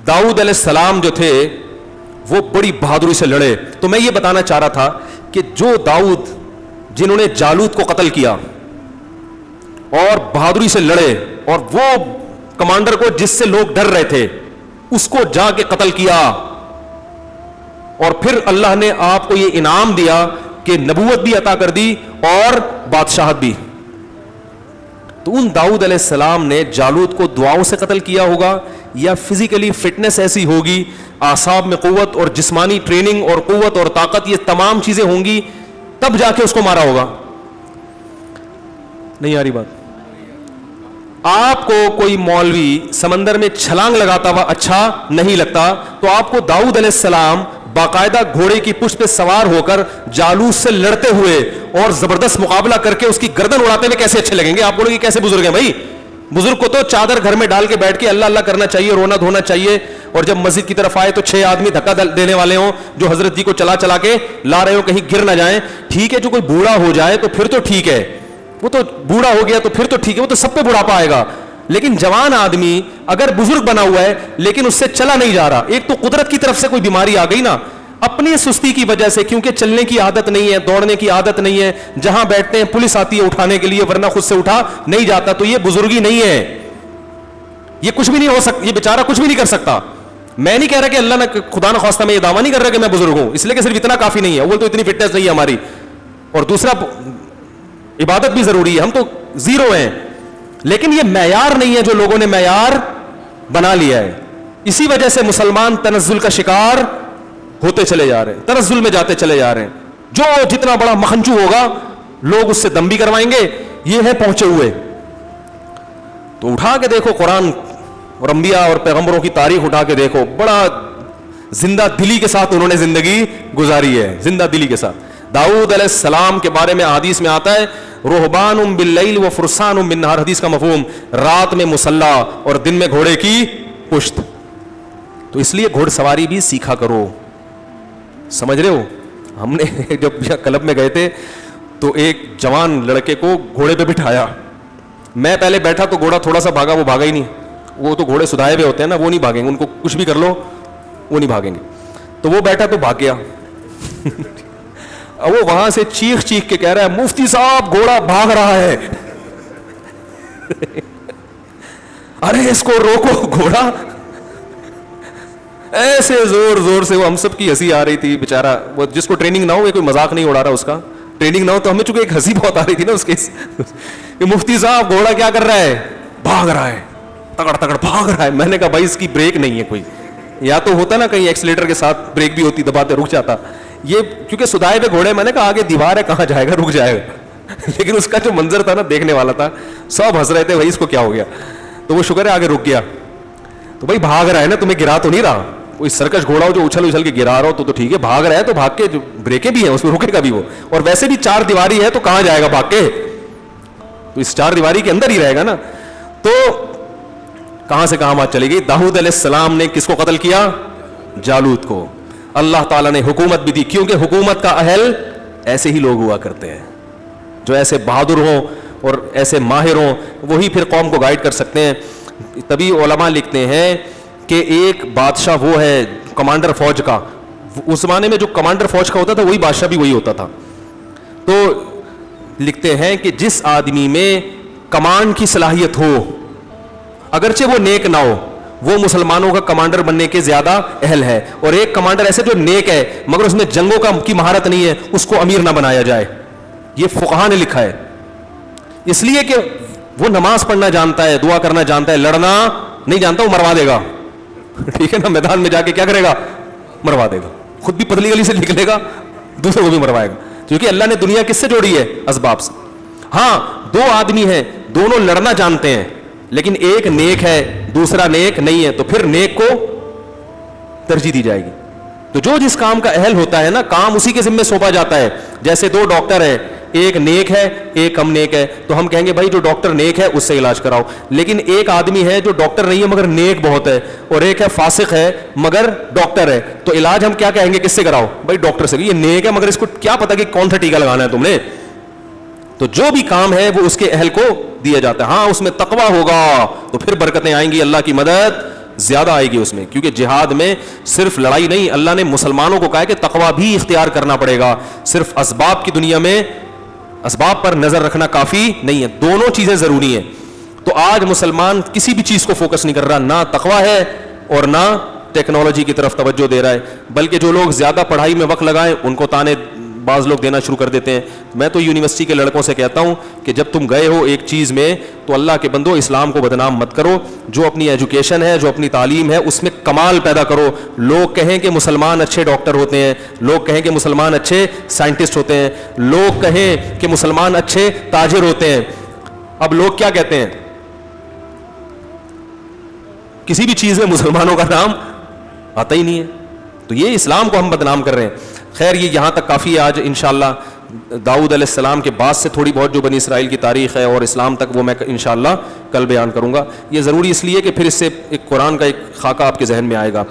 दाऊद अलैहिस्सलाम जो थे वो बड़ी बहादुरी से लड़े। तो मैं ये बताना चाह रहा था कि जो दाऊद जिन्होंने जालूत को कत्ल किया और बहादुरी से लड़े, और वो कमांडर को जिससे लोग डर रहे थे उसको जाके कत्ल किया, और फिर अल्लाह ने आपको ये इनाम दिया कि नबूवत भी अता कर दी और बादशाहत भी। तो उन दाऊद अलैहिस्सलाम ने जालूत को दुआओं से कत्ल किया होगा, या फिजिकली फिटनेस ऐसी होगी, आसाब में कुव्वत और जिस्मानी ट्रेनिंग और कुव्वत और ताकत, ये तमाम चीजें होंगी, तब जाके उसको मारा होगा। नहीं आ रही बात? आपको कोई मौलवी समंदर में छलांग लगाता हुआ अच्छा नहीं लगता, तो आपको दाऊद अलैहिस्सलाम बाकायदा घोड़े की पुष्ट पे सवार होकर जालूत से लड़ते हुए और जबरदस्त मुकाबला करके उसकी गर्दन उड़ाते हुए कैसे अच्छे लगेंगे? आप बोलोगे कैसे बुजुर्ग हैं भाई? बुजुर्ग को तो चादर घर में डाल के बैठ के अल्लाह अल्लाह करना चाहिए, रोना धोना चाहिए, और जब मस्जिद की तरफ आए तो 6 आदमी धक्का देने वाले हों जो हजरत जी को चला चला के ला रहे हो, कहीं गिर ना जाए। ठीक है, जो कोई बूढ़ा हो जाए तो फिर तो ठीक है, वो तो बूढ़ा हो गया तो फिर तो ठीक है, वो तो सब पे बुढ़ापा आएगा। लेकिन जवान आदमी अगर बुजुर्ग बना हुआ है लेकिन उससे चला नहीं जा रहा, एक तो कुदरत की तरफ से कोई बीमारी आ गई ना, अपनी सुस्ती की वजह से, क्योंकि चलने की आदत नहीं है, दौड़ने की आदत नहीं है, जहां बैठते हैं पुलिस आती है उठाने के लिए, वरना खुद से उठा नहीं जाता, तो ये बुजुर्गी नहीं है, ये कुछ भी नहीं हो सकता, ये बेचारा कुछ भी नहीं कर सकता। मैं नहीं कह रहा कि अल्लाह ने खुदा न खास्ता, मैं ये दावा नहीं कर रहा कि मैं बुजुर्ग हूं, इसलिए कि सिर्फ इतना काफी नहीं है, वो तो इतनी फिटनेस नहीं है हमारी, और दूसरा इबादत भी जरूरी है, हम तो जीरो हैं, लेकिन ये मैयार नहीं है जो लोगों ने मैयार बना लिया है। इसी वजह से मुसलमान तनज़्ज़ुल का शिकार होते चले जा रहे हैं, तनज़्ज़ुल में जाते चले जा रहे हैं। जो जितना बड़ा मखंचू होगा लोग उससे दम भी करवाएंगे, ये है पहुंचे हुए। तो उठा के देखो कुरान और अंबिया और पैगंबरों की तारीख उठा के देखो, बड़ा जिंदा दिली के साथ उन्होंने जिंदगी गुजारी है, जिंदा दिली के साथ। दाऊद अलैहिस्सलाम के बारे में हदीस में आता है, रुहबानुम बिल्लैल व फुरसानुम बिन्नहार, हदीस का मफहूम रात में मुसल्ला और दिन में घोड़े की पुश्त। तो इसलिए घोड़सवारी भी सीखा करो, समझ रहे हो? हमने जब क्लब में गए थे तो एक जवान लड़के को घोड़े पे बिठाया, मैं पहले बैठा तो घोड़ा थोड़ा सा भागा, वो भागा ही नहीं, वो तो घोड़े सुधाए हुए होते हैं ना, वो नहीं भागेंगे, उनको कुछ भी कर लो वो नहीं भागेंगे। तो वो बैठा तो भाग गया वो वहां से चीख चीख के कह रहा है, मुफ्ती साहब घोड़ा भाग रहा है अरे इसको रोको, घोड़ा ऐसे जोर जोर से, वो हम सब की हंसी आ रही थी, बेचारा वो जिसको ट्रेनिंग ना हो, कोई मजाक नहीं उड़ा रहा उसका, ट्रेनिंग ना हो तो हमें चूंकि एक हंसी बहुत आ रही थी ना उसके कि मुफ्ती साहब घोड़ा क्या कर रहा है? भाग रहा है, तगड़ तगड़ भाग रहा है। मैंने कहा भाई इसकी ब्रेक नहीं है कोई, या तो होता ना कहीं एक्सीलेटर के साथ ब्रेक भी होती, दबाते रुक जाता, ये क्योंकि सुधाए पे घोड़े, मैंने कहा आगे दीवार है कहां जाएगा, रुक जाएगा लेकिन उसका जो मंजर था ना देखने वाला था, सब हंस रहे थे भाई इसको क्या हो गया, तो वो शुक्र है आगे रुक गया। तो भाई भाग रहा है ना, तुम्हें गिरा तो नहीं रहा, कोई सर्कस घोड़ा हो जो उछल उछल के गिरा रहा हो तो ठीक है, भाग रहा है तो भाग के, जो ब्रेकें भी है उसमें रुकेगा भी वो, और वैसे भी 4 दीवारी है तो कहां जाएगा भाग के, तो इस 4 दीवारी के अंदर ही रहेगा ना। तो कहां से कहां बात चली गई? दाऊद अलैहिस्सलाम ने किसको कत्ल किया? जालूत को। अल्लाह ताला ने हुकूमत भी दी, क्योंकि हुकूमत का अहल ऐसे ही लोग हुआ करते हैं, जो ऐसे बहादुर हों और ऐसे माहिर हों, वही फिर कौम को गाइड कर सकते हैं। तभी उलमा लिखते हैं कि एक बादशाह वो है कमांडर फौज का, उस जमाने में जो कमांडर फौज का होता था वही बादशाह भी वही होता था। तो लिखते हैं कि जिस आदमी में कमांड की सलाहियत हो, अगरचे वो नेक ना हो, वो मुसलमानों का कमांडर बनने के ज्यादा अहल है। और एक कमांडर ऐसे जो नेक है मगर उसमें जंगों की महारत नहीं है, उसको अमीर ना बनाया जाए, ये फुकहा ने लिखा है। इसलिए कि वो नमाज पढ़ना जानता है, दुआ करना जानता है, लड़ना नहीं जानता, वो मरवा देगा ठीक है ना, मैदान में जाके क्या करेगा? मरवा देगा, खुद भी पतली गली से निकलेगा, दूसरे को भी मरवाएगा, क्योंकि अल्लाह ने दुनिया किससे जोड़ी है? असबाब से। हाँ, 2 आदमी हैं, दोनों लड़ना जानते हैं, लेकिन एक नेक है दूसरा नेक नहीं है, तो फिर नेक को तरजीह दी जाएगी। तो जो जिस काम का अहल होता है ना, काम उसी के जिम्मे सौंपा जाता है। जैसे 2 डॉक्टर है, एक नेक है एक कम नेक है, तो हम कहेंगे भाई जो डॉक्टर नेक है उससे इलाज कराओ। लेकिन एक आदमी है जो डॉक्टर नहीं है मगर नेक बहुत है, और एक है फासिक है मगर डॉक्टर है, तो इलाज हम क्या कहेंगे? किससे कराओ? भाई डॉक्टर से। ये नेक है मगर इसको क्या पता कि कौन सा टीका लगाना है तुमने। तो जो भी काम है वो उसके अहल को दिया जाता है। हाँ, उसमें तकवा होगा तो फिर बरकतें आएंगी, अल्लाह की मदद زیادہ آئے گی اس میں, کیونکہ جہاد میں صرف لڑائی نہیں, اللہ نے مسلمانوں کو کہا ہے کہ تقویٰ بھی اختیار کرنا پڑے گا, صرف اسباب کی دنیا میں اسباب پر نظر رکھنا کافی نہیں ہے, دونوں چیزیں ضروری ہیں. تو آج مسلمان کسی بھی چیز کو فوکس نہیں کر رہا, نہ تقویٰ ہے اور نہ ٹیکنالوجی کی طرف توجہ دے رہا ہے, بلکہ جو لوگ زیادہ پڑھائی میں وقت لگائیں ان کو تانے بعض لوگ دینا شروع کر دیتے ہیں. میں تو یونیورسٹی کے لڑکوں سے کہتا ہوں کہ جب تم گئے ہو ایک چیز میں تو اللہ کے بندو اسلام کو بدنام مت کرو, جو اپنی ایجوکیشن ہے, جو اپنی تعلیم ہے, اس میں کمال پیدا کرو. لوگ کہیں کہ مسلمان اچھے ڈاکٹر ہوتے ہیں, لوگ کہیں کہ مسلمان اچھے سائنٹسٹ ہوتے ہیں, لوگ کہیں کہ مسلمان اچھے تاجر ہوتے ہیں. اب لوگ کیا کہتے ہیں, کسی بھی چیز میں مسلمانوں کا نام آتا ہی نہیں ہے, تو یہ اسلام کو ہم بدنام کر رہے ہیں. خیر یہ یہاں تک کافی ہے آج. انشاءاللہ داؤد علیہ السلام کے بعد سے تھوڑی بہت جو بنی اسرائیل کی تاریخ ہے اور اسلام تک وہ میں انشاءاللہ کل بیان کروں گا. یہ ضروری اس لیے کہ پھر اس سے ایک قرآن کا ایک خاکہ آپ کے ذہن میں آئے گا.